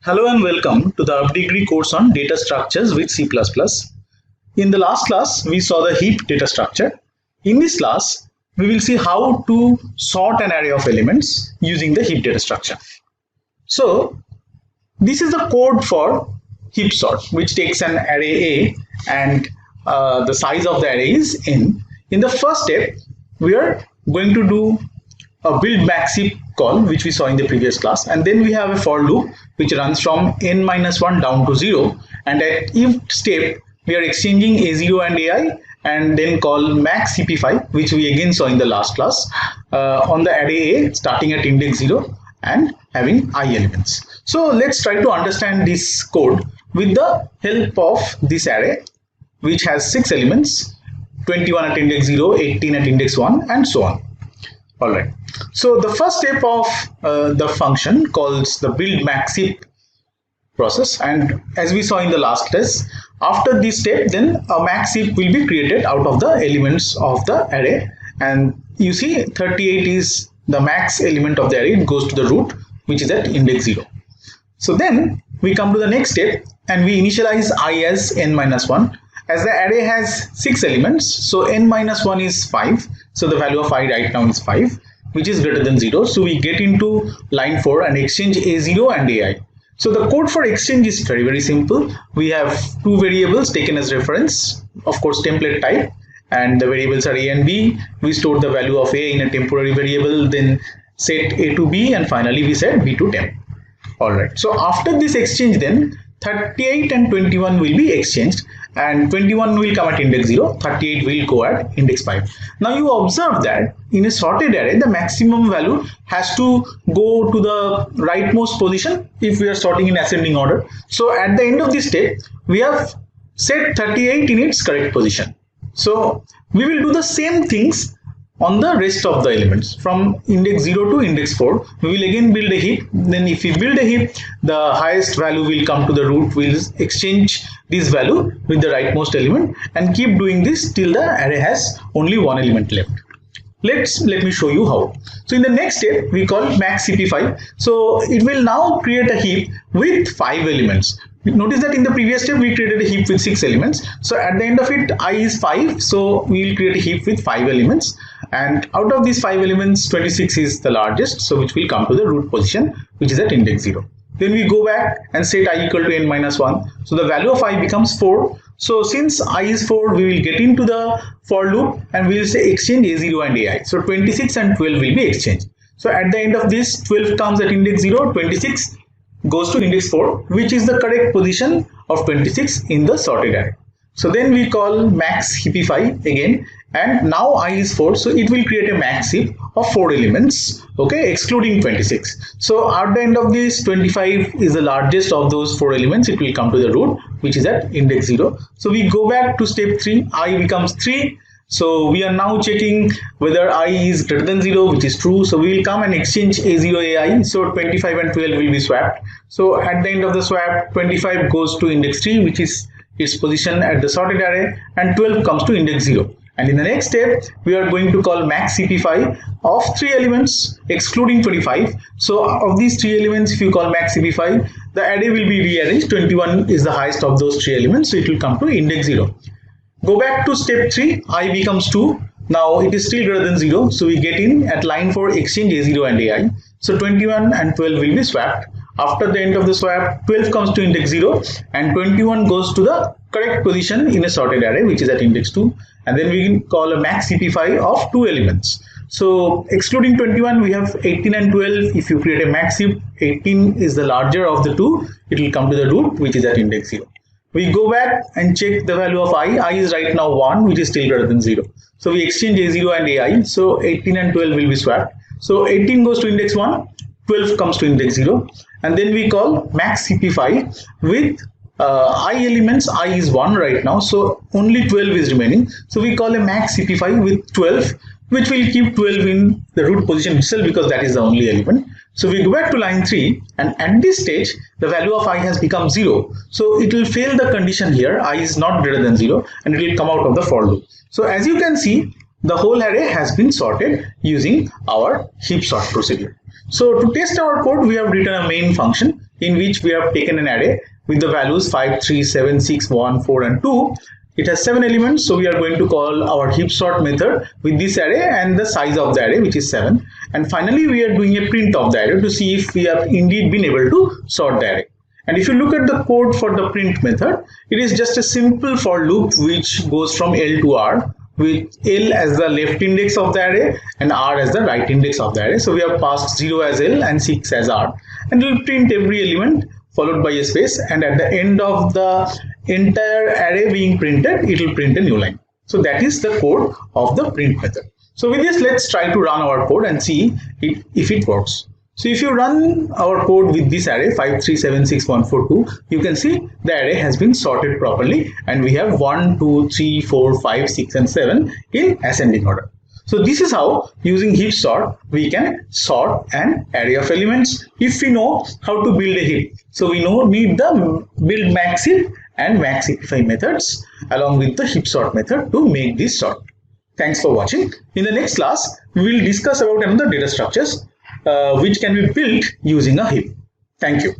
Hello and welcome to the up-degree course on data structures with C++. In the last class, we saw the heap data structure. In this class, we will see how to sort an array of elements using the heap data structure. So, this is the code for heap sort, which takes an array A and the size of the array is n. In the first step, we are going to do a build max heap call, which we saw in the previous class, and then we have a for loop which runs from n-1 down to 0, and at each step we are exchanging a0 and ai, and then call max cp5, which we again saw in the last class, on the array A starting at index 0 and having I elements. So let's try to understand this code with the help of this array, which has 6 elements, 21 at index 0, 18 at index 1, and so on. Alright, so the first step of the function calls the build max heap process, and as we saw in the last class, after this step then a max heap will be created out of the elements of the array, and you see 38 is the max element of the array. It goes to the root, which is at index 0. So then we come to the next step and we initialize I as n-1. As the array has 6 elements, so n-1 is 5, so the value of I right now is 5, which is greater than 0. So we get into line 4 and exchange a0 and ai. So the code for exchange is very simple. We have two variables taken as reference, of course template type, and the variables are a and b. We store the value of a in a temporary variable, then set a to b, and finally we set b to temp. Alright, so after this exchange then 38 and 21 will be exchanged, and 21 will come at index 0, 38 will go at index 5. Now you observe that in a sorted array, the maximum value has to go to the rightmost position if we are sorting in ascending order. So at the end of this step, we have set 38 in its correct position. So we will do the same things on the rest of the elements from index 0 to index 4. We will again build a heap. Then if we build a heap, the highest value will come to the root. We'll exchange this value with the rightmost element and keep doing this till the array has only one element left. Let me show you how. So in the next step, we call max cp5. So it will now create a heap with 5 elements. Notice that in the previous step we created a heap with 6 elements. So at the end of it, I is 5. So we will create a heap with 5 elements. And out of these 5 elements, 26 is the largest. So which will come to the root position, which is at index 0. Then we go back and set I equal to n-1. So the value of I becomes 4. So since I is 4, we will get into the for loop and we will say exchange a0 and ai. So 26 and 12 will be exchanged. So at the end of this, 12 comes at index 0, 26 goes to index 4, which is the correct position of 26 in the sorted array. So then we call max heapify again, and now I is 4, so it will create a max heap of 4 elements, okay, excluding 26. So at the end of this, 25 is the largest of those 4 elements. It will come to the root, which is at index 0. So we go back to step 3, I becomes 3. So we are now checking whether I is greater than 0, which is true. So we will come and exchange a0 ai. So 25 and 12 will be swapped. So at the end of the swap, 25 goes to index 3, which is its position at the sorted array, and 12 comes to index 0. And in the next step, we are going to call max cp5 of 3 elements excluding 25. So of these 3 elements, if you call max cp5, the array will be rearranged. 21 is the highest of those 3 elements, so it will come to index 0. Go back to step 3, I becomes 2. Now it is still greater than 0, so we get in at line 4 exchange a0 and ai. So 21 and 12 will be swapped. After the end of the swap, 12 comes to index 0 and 21 goes to the correct position in a sorted array, which is at index 2. And then we can call a max cp5 of 2 elements. So excluding 21, we have 18 and 12. If you create a max heap, 18 is the larger of the two. It will come to the root, which is at index 0. We go back and check the value of I. I is right now 1, which is still greater than 0. So we exchange a0 and ai. So 18 and 12 will be swapped. So 18 goes to index 1, 12 comes to index 0. And then we call max cp5 with I elements. I is 1 right now, so only 12 is remaining. So we call a max cp5 with 12, which will keep 12 in the root position itself because that is the only element. So we go back to line 3, and at this stage the value of I has become 0. So it will fail the condition here, I is not greater than 0, and it will come out of the for loop. So as you can see, the whole array has been sorted using our heap sort procedure. So to test our code, we have written a main function in which we have taken an array with the values 5, 3, 7, 6, 1, 4 and 2. It has 7 elements, so we are going to call our heap sort method with this array and the size of the array, which is 7. And finally, we are doing a print of the array to see if we have indeed been able to sort the array. And if you look at the code for the print method, it is just a simple for loop which goes from L to R, with L as the left index of the array and R as the right index of the array. So we have passed 0 as L and 6 as R, and it will print every element followed by a space, and at the end of the entire array being printed, it will print a new line. So that is the code of the print method. So with this, let's try to run our code and see if it works. So if you run our code with this array 5, 3, 7, 6, 1, 4, 2, you can see the array has been sorted properly, and we have 1, 2, 3, 4, 5, 6 and 7 in ascending order. So this is how, using heap sort, we can sort an array of elements if we know how to build a heap. So we need the build max heap and max heapify methods along with the heap sort method to make this sort. Thanks for watching. In the next class, we will discuss about another data structures which can be built using a heap. Thank you.